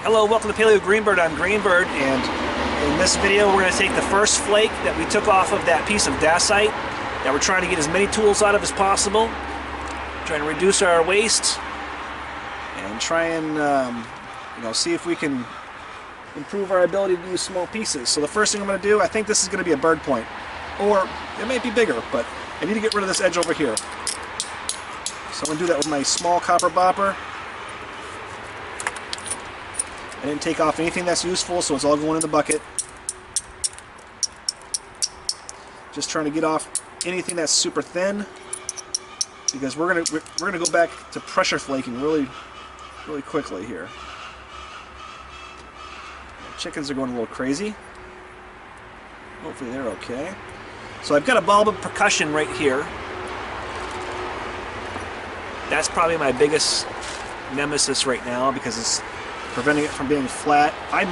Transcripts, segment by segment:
Hello, welcome to Paleo Greenbird. I'm Greenbird, and in this video we're going to take the first flake that we took off of that piece of dacite that we're trying to get as many tools out of as possible, trying to reduce our waste, and try and see if we can improve our ability to use small pieces. So the first thing I'm going to do, I think this is going to be a bird point, or it might be bigger, but I need to get rid of this edge over here. So I'm going to do that with my small copper bopper. I didn't take off anything that's useful, so it's all going in the bucket. Just trying to get off anything that's super thin, because we're gonna go back to pressure flaking really quickly here. The chickens are going a little crazy. Hopefully they're okay. So I've got a bulb of percussion right here. That's probably my biggest nemesis right now because it's preventing it from being flat. I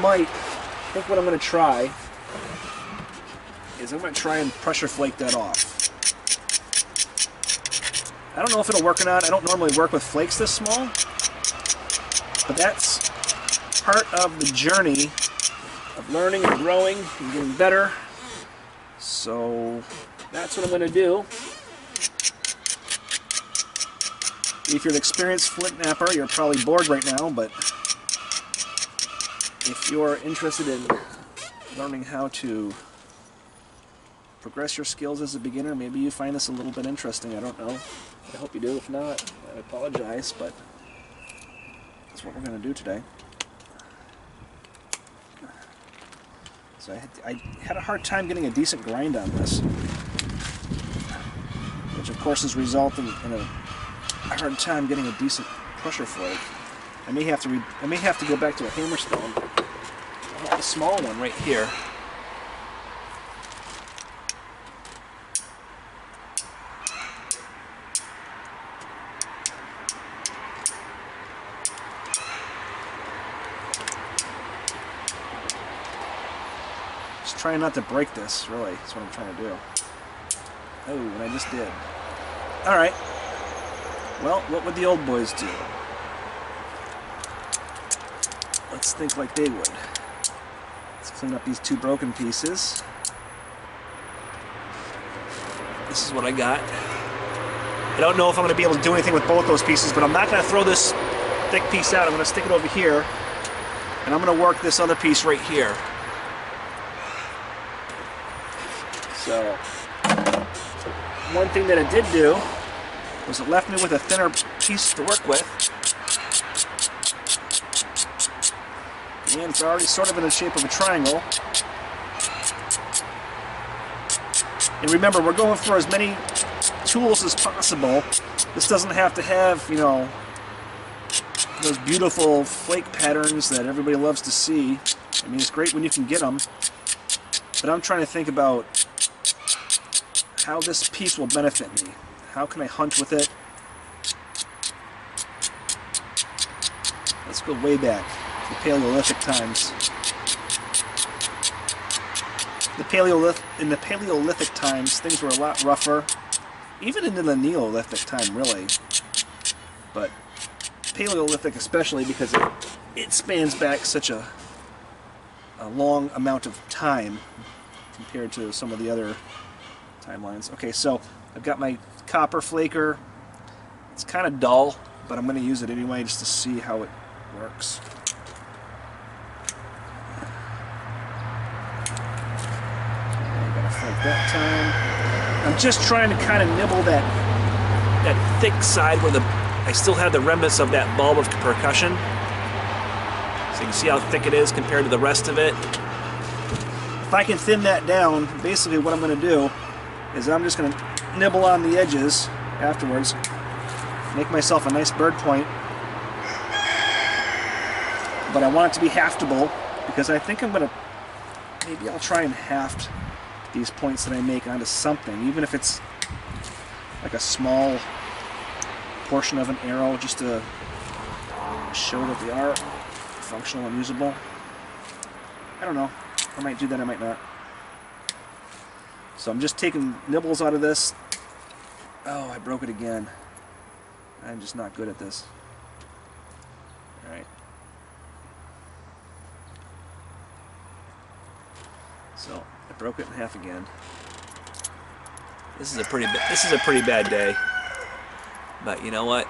think what I'm going to try is I'm going to try and pressure flake that off. I don't know if it'll work or not. I don't normally work with flakes this small, but that's part of the journey of learning and growing and getting better. So that's what I'm going to do. If you're an experienced flint knapper, you're probably bored right now, but if you're interested in learning how to progress your skills as a beginner, maybe you find this a little bit interesting. I don't know. I hope you do. If not, I apologize, but that's what we're going to do today. So I had a hard time getting a decent grind on this, which of course is resulting in a hard time getting a decent pressure flake. I may have to go back to a hammerstone. I have a small one right here. Just trying not to break this, really. That's what I'm trying to do. Oh, and I just did. Alright. Well, what would the old boys do? Let's think like they would. Let's clean up these two broken pieces. This is what I got. I don't know if I'm going to be able to do anything with both those pieces, but I'm not going to throw this thick piece out. I'm going to stick it over here, and I'm going to work this other piece right here. So, one thing that it did do was it left me with a thinner piece to work with. And it's already sort of in the shape of a triangle. And remember, we're going for as many tools as possible. This doesn't have to have, those beautiful flake patterns that everybody loves to see. I mean, it's great when you can get them. But I'm trying to think about how this piece will benefit me. How can I hunt with it? Let's go way back. The Paleolithic times. In the Paleolithic times, things were a lot rougher. Even in the Neolithic time, really. But Paleolithic especially because it spans back such a long amount of time compared to some of the other timelines. Okay, so I've got my copper flaker. It's kind of dull, but I'm going to use it anyway just to see how it works. Like that time. I'm just trying to kind of nibble that thick side where I still have the remnants of that bulb of percussion. So you can see how thick it is compared to the rest of it. If I can thin that down, basically what I'm going to do is I'm just going to nibble on the edges afterwards, make myself a nice bird point. But I want it to be haftable because I think maybe I'll try and haft these points that I make onto something, even if it's like a small portion of an arrow, just to show that they are functional and usable. I don't know. I might do that, I might not. So I'm just taking nibbles out of this. Oh, I broke it again. I'm just not good at this. Alright. So I broke it in half again. This is a pretty bad day. But you know what?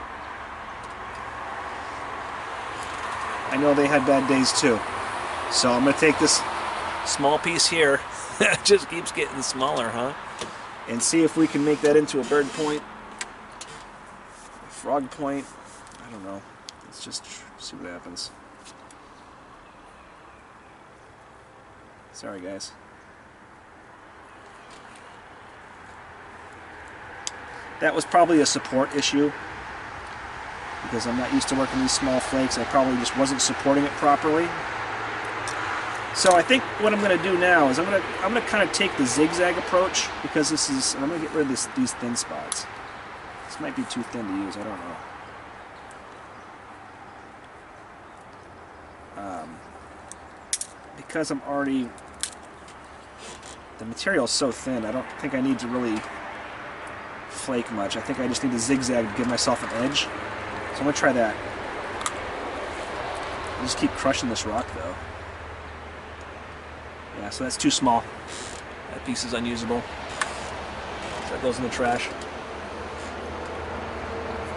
I know they had bad days too. So I'm going to take this small piece here. It just keeps getting smaller, huh? And see if we can make that into a bird point, a frog point. I don't know. Let's just see what happens. Sorry, guys. That was probably a support issue because I'm not used to working these small flakes. I probably just wasn't supporting it properly. So I think what I'm going to do now is I'm going to kind of take the zigzag approach because this is, and I'm going to get rid of these thin spots. This might be too thin to use. I don't know. Because I'm already, the material is so thin, I don't think I need to really flake much. I think I just need to zigzag to give myself an edge. So I'm going to try that. I'll just keep crushing this rock though. Yeah, so that's too small. That piece is unusable. So that goes in the trash.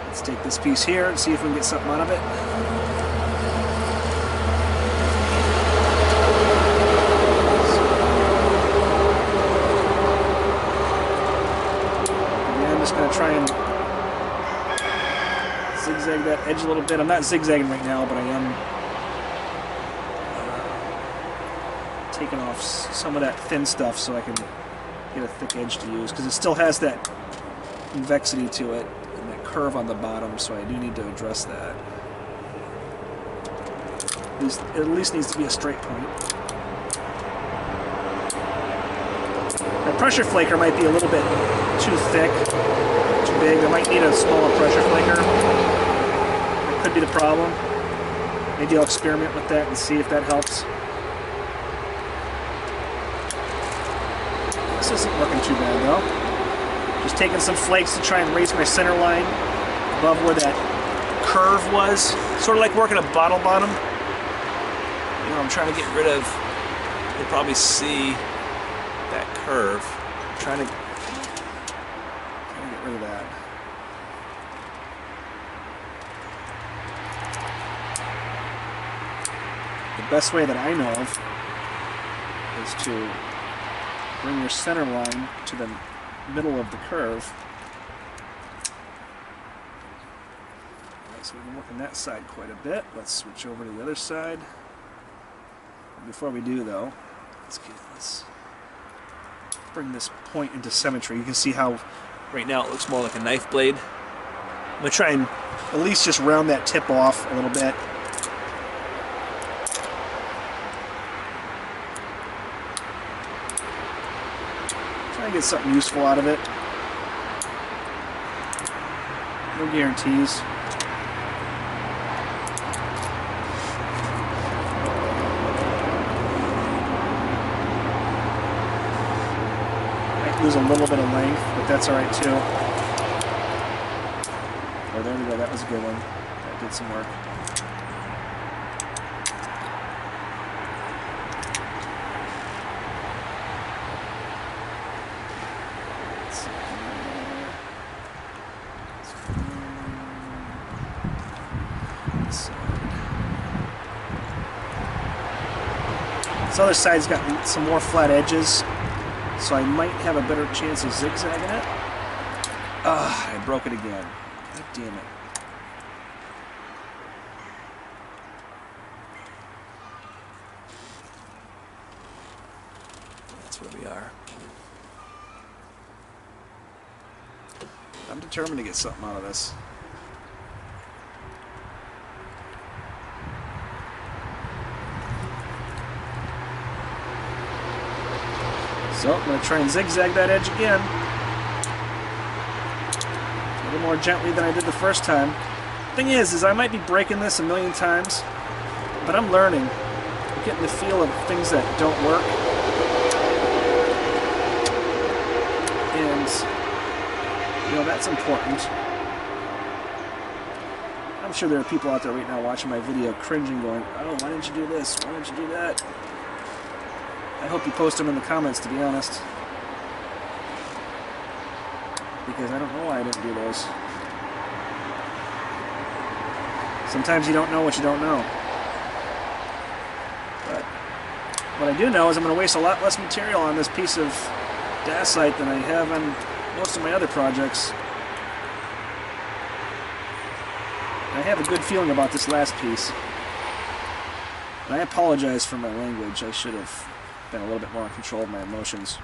Let's take this piece here and see if we can get something out of it. I'm just going to try and zigzag that edge a little bit. I'm not zigzagging right now, but I am taking off some of that thin stuff so I can get a thick edge to use, because it still has that convexity to it and that curve on the bottom, so I do need to address that. It at least needs to be a straight point. The pressure flaker might be a little bit too thick, too big. I might need a smaller pressure flaker. That could be the problem. Maybe I'll experiment with that and see if that helps. This isn't looking too bad though. Just taking some flakes to try and raise my center line above where that curve was. Sort of like working a bottle bottom. You know, I'm trying to get rid of, you'll probably see that curve. I'm trying to get rid of that. The best way that I know of is to bring your center line to the middle of the curve. Alright, so we've been working that side quite a bit. Let's switch over to the other side. Before we do though, let's bring this point into symmetry. You can see how right now it looks more like a knife blade. I'm going to try and at least just round that tip off a little bit. Try and get something useful out of it. No guarantees. Lose a little bit of length, but that's alright too. Oh, there we go, that was a good one. That did some work. This other side's got some more flat edges, so I might have a better chance of zigzagging it. I broke it again. God damn it. That's where we are. I'm determined to get something out of this. So I'm going to try and zigzag that edge again. A little more gently than I did the first time. Thing is I might be breaking this a million times, but I'm learning. I'm getting the feel of things that don't work. And, you know, that's important. I'm sure there are people out there right now watching my video cringing, going, oh, why didn't you do this? Why didn't you do that? I hope you post them in the comments, to be honest. Because I don't know why I didn't do those. Sometimes you don't know what you don't know. But what I do know is I'm going to waste a lot less material on this piece of Dacite than I have on most of my other projects. I have a good feeling about this last piece. And I apologize for my language. I should have been a little bit more in control of my emotions.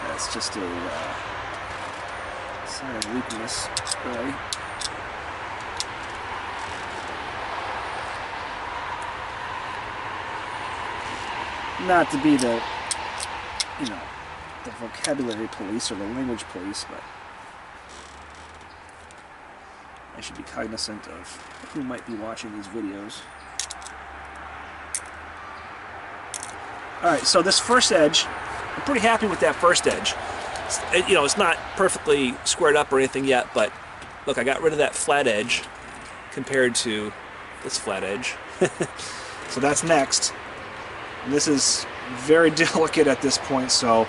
That's just a sign of weakness, really. Not to be the, you know, the vocabulary police or the language police, but I should be cognizant of who might be watching these videos. Alright, so this first edge, I'm pretty happy with that first edge. You know, it's not perfectly squared up or anything yet, but look, I got rid of that flat edge compared to this flat edge. So that's next. And this is very delicate at this point, so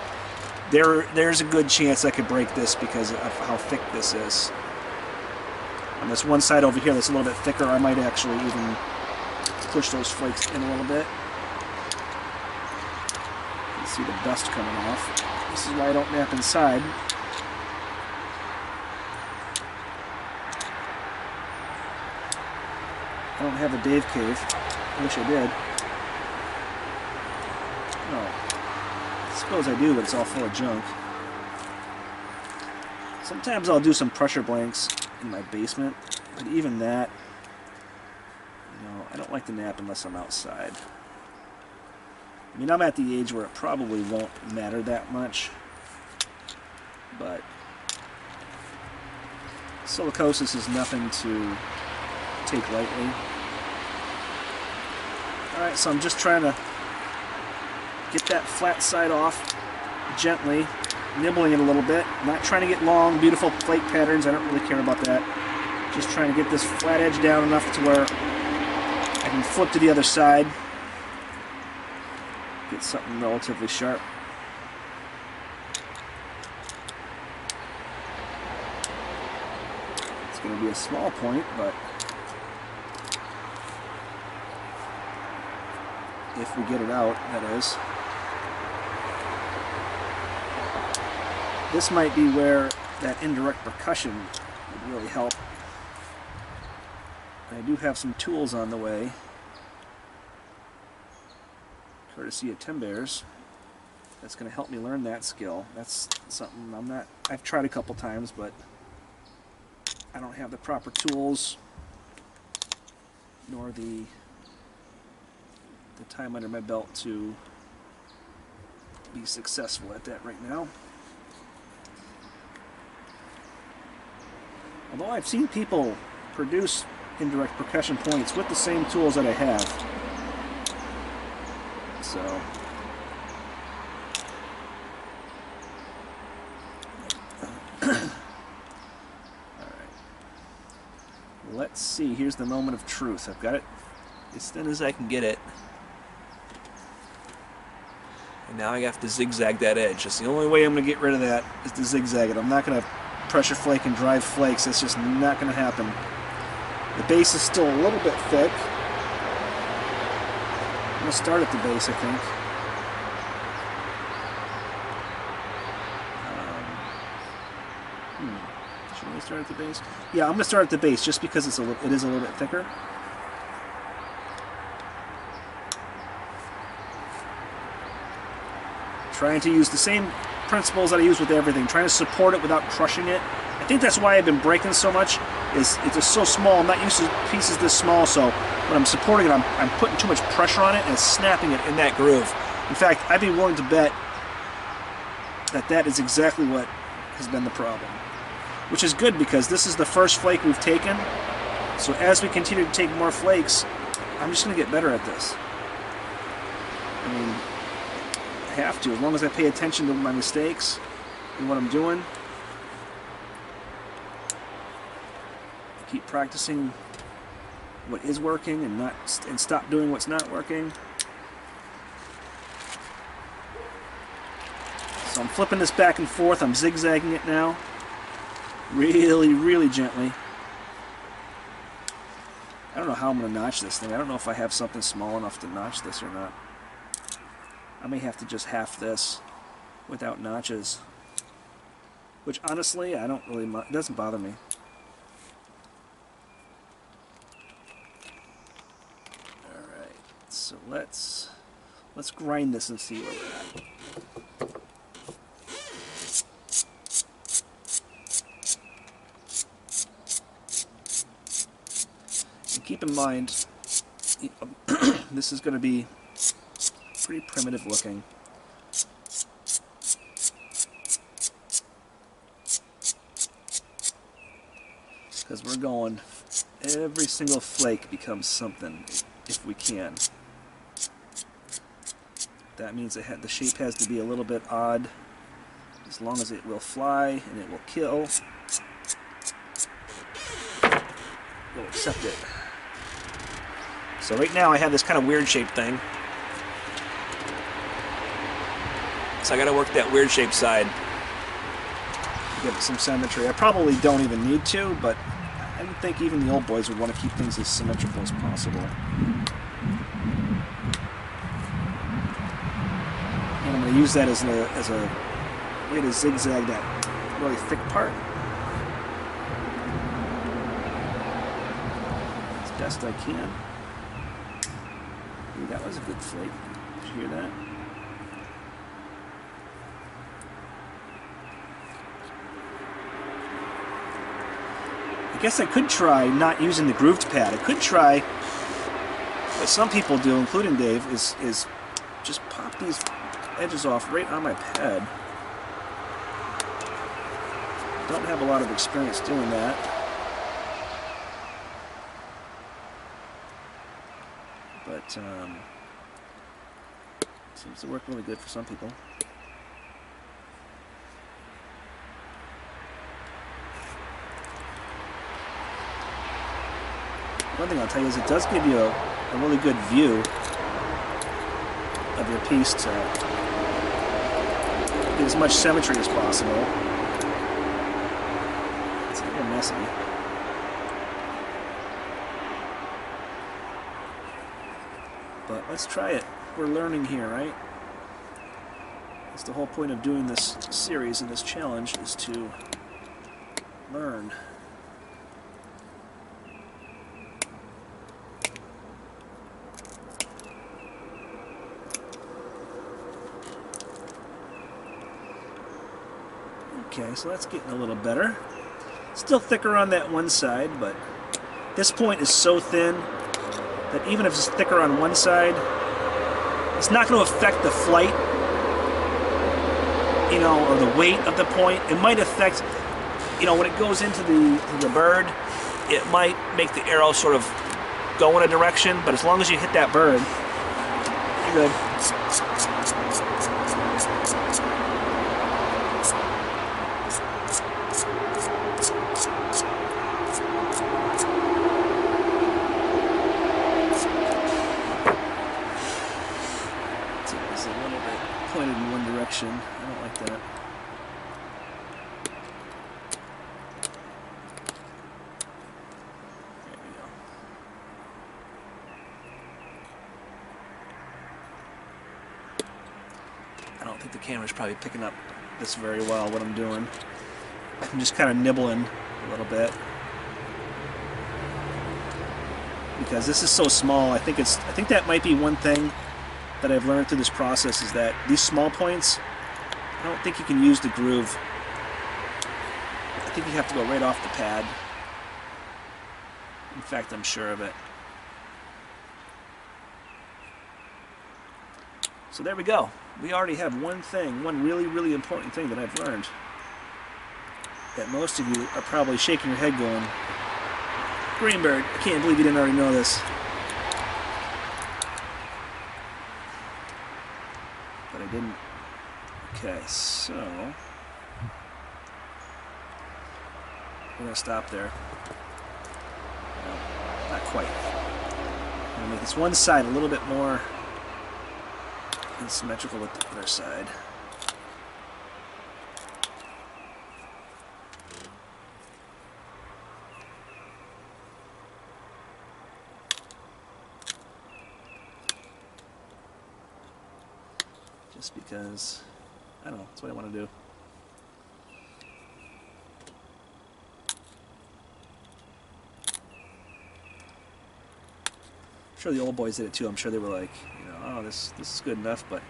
there's a good chance I could break this because of how thick this is. On this one side over here that's a little bit thicker, I might actually even push those flakes in a little bit. You can see the dust coming off. This is why I don't nap inside. I don't have a Dave cave. I wish I did. No. I suppose I do, but it's all full of junk. Sometimes I'll do some pressure blanks in my basement, but even that, you know, I don't like to nap unless I'm outside. I mean, I'm at the age where it probably won't matter that much, but silicosis is nothing to take lightly. Alright, so I'm just trying to get that flat side off gently, nibbling it a little bit. I'm not trying to get long, beautiful flake patterns. I don't really care about that. Just trying to get this flat edge down enough to where I can flip to the other side. Get something relatively sharp. It's going to be a small point, but if we get it out, that is. This might be where that indirect percussion would really help. I do have some tools on the way, courtesy of Tim Bears. That's going to help me learn that skill. That's something I've tried a couple times, but I don't have the proper tools, nor the time under my belt to be successful at that right now. Although I've seen people produce indirect percussion points with the same tools that I have. So alright. Let's see, here's the moment of truth. I've got it as thin as I can get it. And now I have to zigzag that edge. That's the only way I'm going to get rid of that, is to zigzag it. I'm not going to pressure flake and drive flakes. That's just not going to happen. The base is still a little bit thick. I'm going to start at the base, I think. Should I start at the base? Yeah, I'm going to start at the base just because it is a little bit thicker. Trying to use the same principles that I use with everything, trying to support it without crushing it. I think that's why I've been breaking so much, is it's just so small. I'm not used to pieces this small, so when I'm supporting it, I'm putting too much pressure on it and snapping it in that groove. In fact, I'd be willing to bet that that is exactly what has been the problem. Which is good, because this is the first flake we've taken, so as we continue to take more flakes, I'm just going to get better at this. I mean, I have to, as long as I pay attention to my mistakes what I'm doing. Keep practicing what is working and stop doing what's not working. So I'm flipping this back and forth. I'm zigzagging it now. Really, really gently. I don't know how I'm going to notch this thing. I don't know if I have something small enough to notch this or not. I may have to just half this without notches. Which honestly, I don't really, it doesn't bother me. Alright, so let's grind this and see where we're at. Keep in mind, this is going to be pretty primitive looking. Because we're going, every single flake becomes something if we can. That means the shape has to be a little bit odd, as long as it will fly and it will kill. We'll accept it. So right now I have this kind of weird shaped thing. So I got to work that weird shaped side to get some symmetry. I probably don't even need to, but I would think even the old boys would want to keep things as symmetrical as possible. And I'm going to use that as a way to zigzag that really thick part as best I can. Ooh, that was a good flake. Did you hear that? I guess I could try not using the grooved pad. I could try what some people do, including Dave, is just pop these edges off right on my pad. Don't have a lot of experience doing that. But seems to work really good for some people. One thing I'll tell you is it does give you a really good view of your piece to get as much symmetry as possible. It's a little messy. But let's try it. We're learning here, right? That's the whole point of doing this series and this challenge, is to learn. Okay, so that's getting a little better. Still thicker on that one side, but this point is so thin that even if it's thicker on one side, it's not going to affect the flight, you know, or the weight of the point. It might affect, you know, when it goes into the bird, it might make the arrow sort of go in a direction, but as long as you hit that bird, you're good. Pointed in one direction. I don't like that. There we go. I don't think the camera's probably picking up this very well, what I'm doing. I'm just kind of nibbling a little bit. Because this is so small, I think that might be one thing that I've learned through this process, is that these small points, I don't think you can use the groove. I think you have to go right off the pad. In fact, I'm sure of it. So there we go. We already have one thing, one really, really important thing that I've learned, that most of you are probably shaking your head going, Greenbird, I can't believe you didn't already know this. But I didn't. Okay, so we're going to stop there. No, not quite. I'm going to make this one side a little bit more symmetrical with the other side. Just because, I don't know, that's what I want to do. I'm sure the old boys did it too. I'm sure they were like, you know, oh, this is good enough, but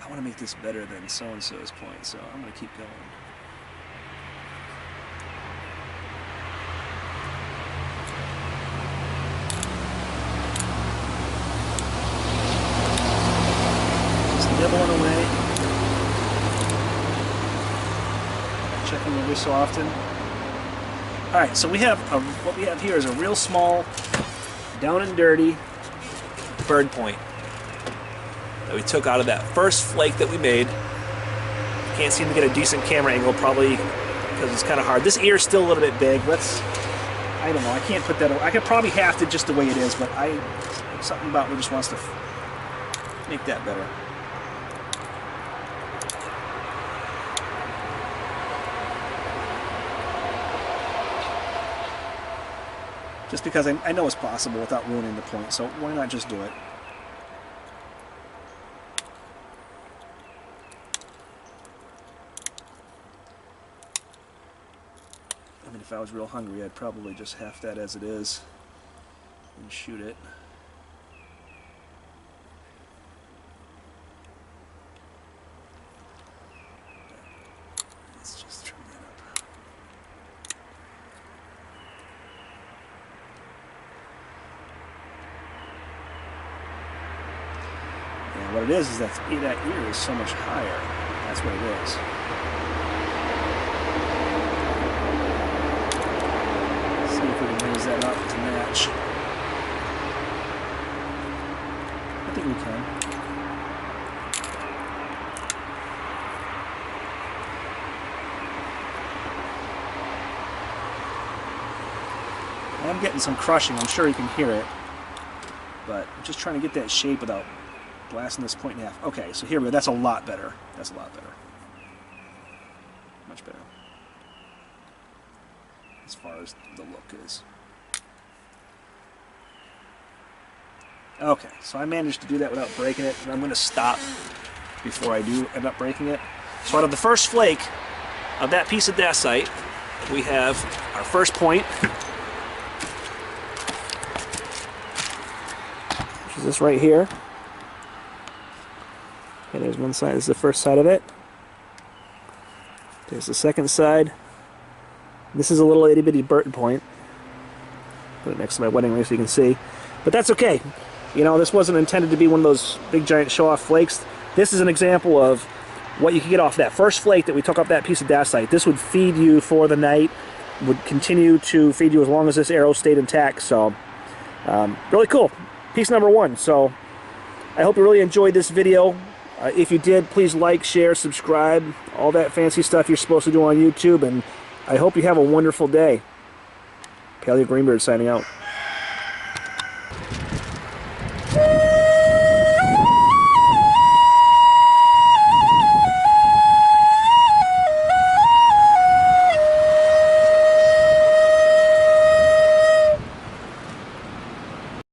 I want to make this better than so-and-so's point, so I'm going to keep going. Just nibbling away. Checking every so often. Alright, so we have, what we have here is a real small, down and dirty bird point that we took out of that first flake that we made. Can't seem to get a decent camera angle, probably because it's kind of hard. This ear is still a little bit big. I don't know, I can't put that over. I could probably half it just the way it is, but something about me just wants to make that better. Just because I know it's possible without ruining the point, so why not just do it? I mean, if I was real hungry, I'd probably just half that as it is and shoot it. Let's just trim that up. And what it is that ear is so much higher. That's what it is. See if we can raise that up to match. I think we can. I'm getting some crushing. I'm sure you can hear it. But I'm just trying to get that shape without blasting this point in half. Okay, so here we go. That's a lot better. That's a lot better. Much better. As far as the look is. Okay, so I managed to do that without breaking it, and I'm going to stop before I do end up breaking it. So out of the first flake of that piece of dacite, we have our first point, which is this right here. Okay, there's one side. This is the first side of it. There's the second side. This is a little itty-bitty Burton point. Put it next to my wedding ring so you can see. But that's okay. You know, this wasn't intended to be one of those big giant show-off flakes. This is an example of what you can get off that first flake that we took off that piece of dacite. This would feed you for the night, would continue to feed you as long as this arrow stayed intact. So, really cool. Piece number one. So, I hope you really enjoyed this video. If you did, please like, share, subscribe, all that fancy stuff you're supposed to do on YouTube, and I hope you have a wonderful day. Paleo Greenbird signing out.